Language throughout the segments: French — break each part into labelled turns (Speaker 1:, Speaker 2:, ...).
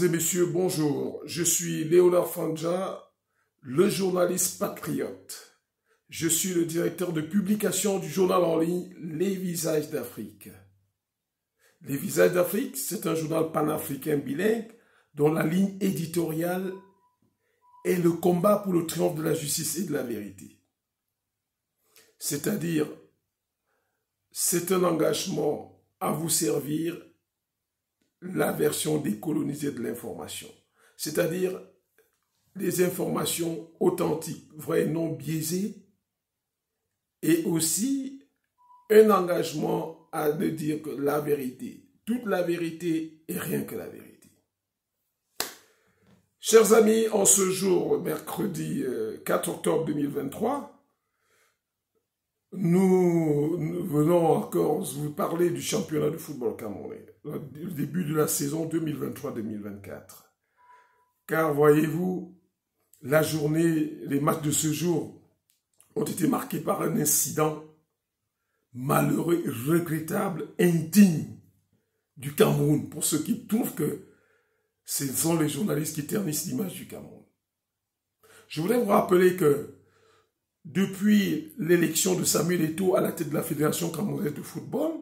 Speaker 1: Mesdames et messieurs, bonjour. Je suis Léonard Fanja, le journaliste patriote. Je suis le directeur de publication du journal en ligne Les Visages d'Afrique. Les Visages d'Afrique, c'est un journal panafricain bilingue dont la ligne éditoriale est le combat pour le triomphe de la justice et de la vérité. C'est-à-dire, c'est un engagement à vous servir la version décolonisée de l'information. C'est-à-dire des informations authentiques, vraies, non biaisées, et aussi un engagement à ne dire que la vérité, toute la vérité et rien que la vérité. Chers amis, en ce jour, mercredi 4 octobre 2023, nous venons encore vous parler du championnat de football camerounais, le début de la saison 2023-2024. Car voyez-vous, la journée, les matchs de ce jour ont été marqués par un incident malheureux, regrettable, indigne du Cameroun, pour ceux qui trouvent que ce sont les journalistes qui ternissent l'image du Cameroun. Je voudrais vous rappeler que depuis l'élection de Samuel Eto'o à la tête de la Fédération camerounaise de football,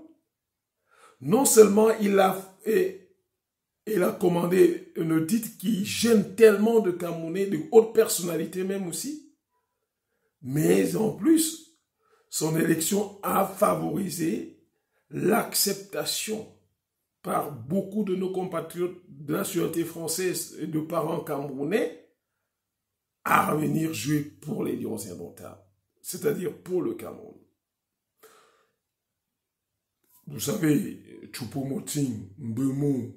Speaker 1: non seulement il a commandé un audit qui gêne tellement de Camerounais, de hautes personnalités même aussi, mais en plus, son élection a favorisé l'acceptation par beaucoup de nos compatriotes de la nationalité française et de parents camerounais à venir jouer pour les Lions indomptables, c'est-à-dire pour le Cameroun. Vous savez, Choupo-Moting, Mbemou,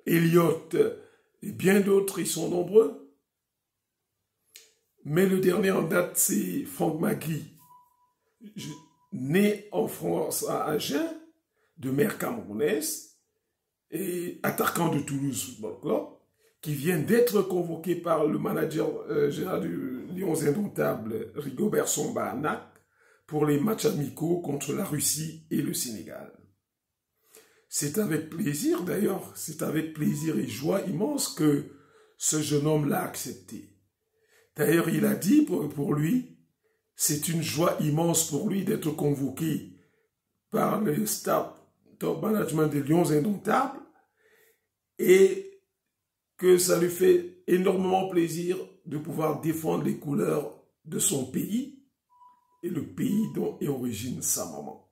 Speaker 1: Elliott et bien d'autres, ils sont nombreux. Mais le dernier en date, c'est Franck Magui, né en France à Agen, de mère camerounaise, et attaquant de Toulouse Football Club, qui vient d'être convoqué par le manager général du Lions Indomptables, Rigobert Song-Bahanak, pour les matchs amicaux contre la Russie et le Sénégal. C'est avec plaisir, d'ailleurs, c'est avec plaisir et joie immense que ce jeune homme l'a accepté. D'ailleurs, il a dit pour lui, c'est une joie immense pour lui d'être convoqué par le staff top management des Lions Indomptables et que ça lui fait énormément plaisir de pouvoir défendre les couleurs de son pays et le pays dont est origine sa maman.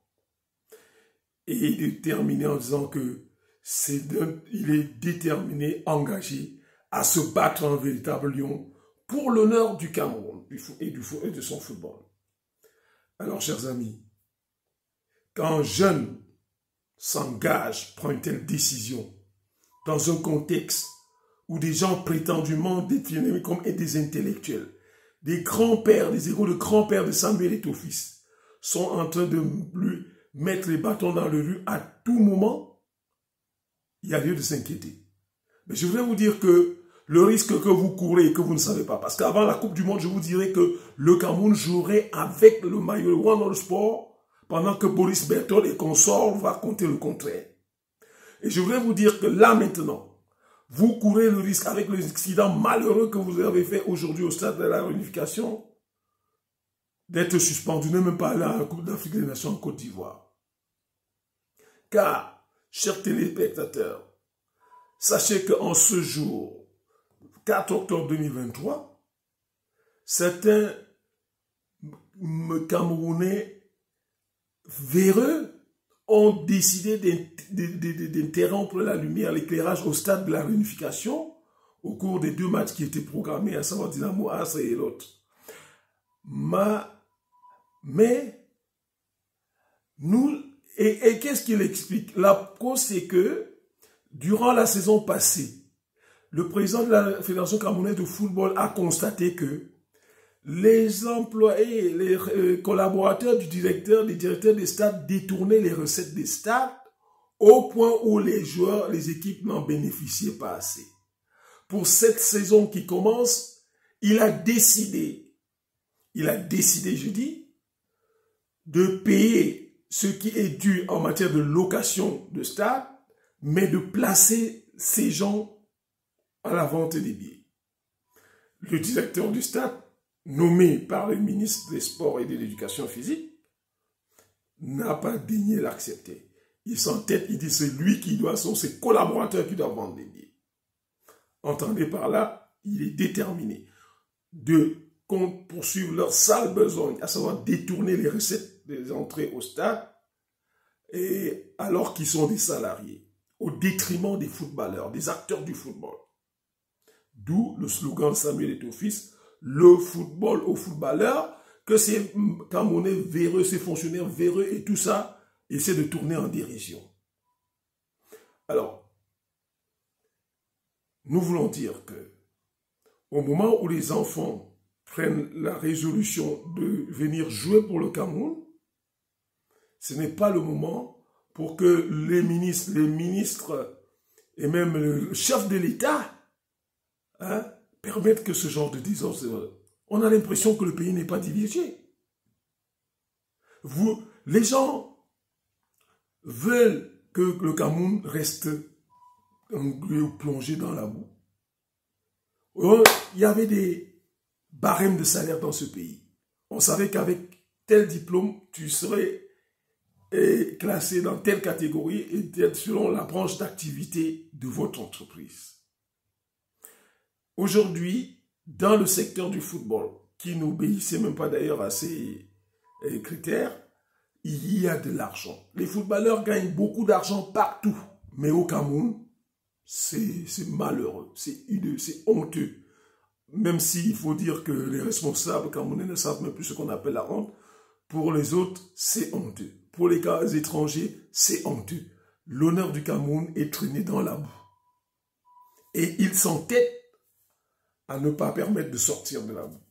Speaker 1: Et de terminer en disant que il est déterminé, engagé à se battre en véritable lion pour l'honneur du Cameroun et de son football. Alors, chers amis, quand un jeune s'engage, prend une telle décision dans un contexte où des gens prétendument définis comme des intellectuels, des grands-pères, des égaux de grands-pères de Samuel Eto'o fils, sont en train de lui mettre les bâtons dans le rue à tout moment, il y a lieu de s'inquiéter. Mais je voudrais vous dire que le risque que vous courez et que vous ne savez pas, parce qu'avant la Coupe du Monde, je vous dirais que le Cameroun jouerait avec le maillot One All Sport, pendant que Boris Berthold et consorts vont raconter le contraire. Et je voudrais vous dire que là maintenant, vous courez le risque avec l'accident malheureux que vous avez fait aujourd'hui au stade de la réunification d'être suspendu, ne même pas aller à la Coupe d'Afrique des Nations en Côte d'Ivoire. Car, chers téléspectateurs, sachez qu'en ce jour, 4 octobre 2023, certains Camerounais véreux ont décidé d'interrompre la lumière, l'éclairage au stade de la réunification au cours des 2 matchs qui étaient programmés, à savoir Dynamo Asre et l'autre. Mais, et qu'est-ce qu'il explique? La cause, c'est que, durant la saison passée, le président de la Fédération camerounaise de football a constaté que les employés, les collaborateurs du directeur, les directeurs des stades détournaient les recettes des stades au point où les joueurs, les équipes n'en bénéficiaient pas assez. Pour cette saison qui commence, il a décidé, je dis, de payer ce qui est dû en matière de location de stade, mais de placer ces gens à la vente des billets. Le directeur du stade, nommé par le ministre des Sports et de l'Éducation physique, n'a pas daigné l'accepter. Il s'entête, il dit c'est lui qui doit, sont ses collaborateurs qui doivent vendre des billets. Entendez par là, il est déterminé de poursuivre leur sale besogne, à savoir détourner les recettes des entrées au stade, et alors qu'ils sont des salariés, au détriment des footballeurs, des acteurs du football. D'où le slogan de Samuel Eto'o-Fils, le football aux footballeurs, que ces Camerounais véreux, ces fonctionnaires véreux et tout ça, essaient de tourner en dérision. Alors, nous voulons dire que au moment où les enfants prennent la résolution de venir jouer pour le Cameroun, ce n'est pas le moment pour que les ministres et même le chef de l'État permettent que ce genre de discours. On a l'impression que le pays n'est pas dirigé. Les gens veulent que le Cameroun reste plongé dans la boue. Il y avait des barème de salaire dans ce pays. On savait qu'avec tel diplôme, tu serais classé dans telle catégorie et selon la branche d'activité de votre entreprise. Aujourd'hui, dans le secteur du football, qui n'obéissait même pas d'ailleurs à ces critères, il y a de l'argent. Les footballeurs gagnent beaucoup d'argent partout, mais au Cameroun, c'est malheureux, c'est hideux, c'est honteux. Même s'il faut dire que les responsables camerounais ne savent même plus ce qu'on appelle la honte, pour les autres, c'est honteux. Pour les cas étrangers, c'est honteux. L'honneur du Cameroun est traîné dans la boue. Et ils s'entêtent à ne pas permettre de sortir de la boue.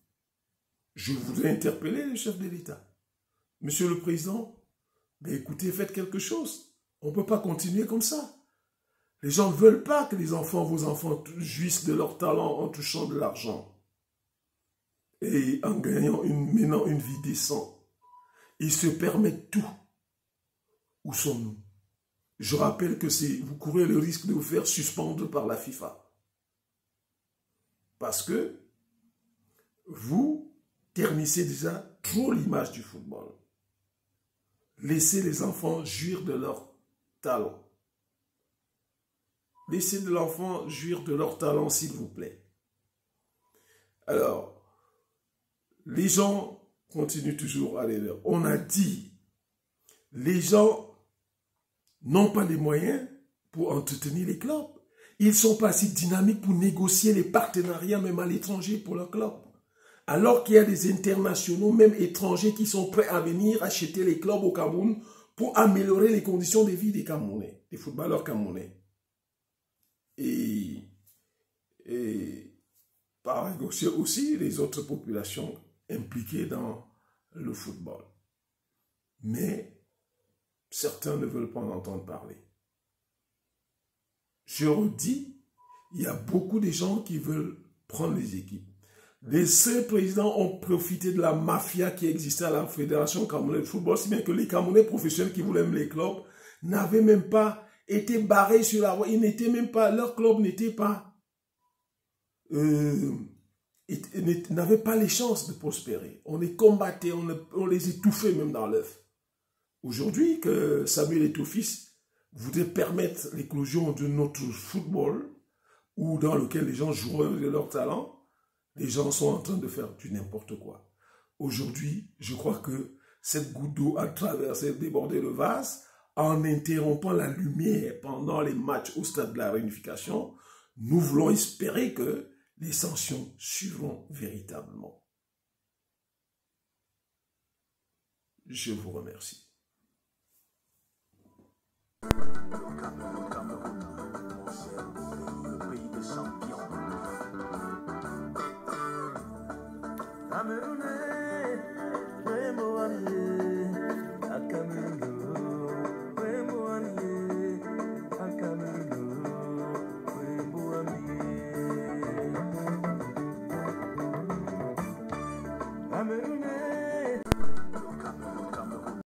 Speaker 1: Je voudrais interpeller le chef de l'État. Monsieur le Président, ben écoutez, faites quelque chose. On ne peut pas continuer comme ça. Les gens ne veulent pas que vos enfants jouissent de leur talent en touchant de l'argent et en menant une vie décente. Ils se permettent tout. Où sommes-nous? Je rappelle que vous courez le risque de vous faire suspendre par la FIFA. Parce que vous ternissez déjà trop l'image du football. Laissez les enfants jouir de leur talent. Laissez de l'enfant jouir de leur talent, s'il vous plaît. Alors, les gens continuent toujours à aller là. On a dit, les gens n'ont pas les moyens pour entretenir les clubs. Ils ne sont pas assez dynamiques pour négocier les partenariats, même à l'étranger, pour leur club. Alors qu'il y a des internationaux, même étrangers, qui sont prêts à venir acheter les clubs au Cameroun pour améliorer les conditions de vie des Camerounais, des footballeurs camerounais. Et par négocier aussi les autres populations impliquées dans le football. Mais certains ne veulent pas en entendre parler. Je redis, il y a beaucoup de gens qui veulent prendre les équipes. Les seuls présidents ont profité de la mafia qui existait à la Fédération camerounaise de football, si bien que les Camerounais professionnels qui voulaient même les clubs n'avaient même pas été barrés sur la voie. Ils n'étaient même pas, leur club n'était pas, n'avait pas les chances de prospérer. On les combattait, on les étouffait même dans l'œuf. Aujourd'hui, que Samuel Eto'o-Fils voudrait permettre l'éclosion de notre football, ou dans lequel les gens jouent de leur talent, les gens sont en train de faire du n'importe quoi. Aujourd'hui, je crois que cette goutte d'eau a traversé, débordé le vase, en interrompant la lumière pendant les matchs au stade de la réunification. Nous voulons espérer que les sanctions suivront véritablement. Je vous remercie. Le pays des champions. Camerounais.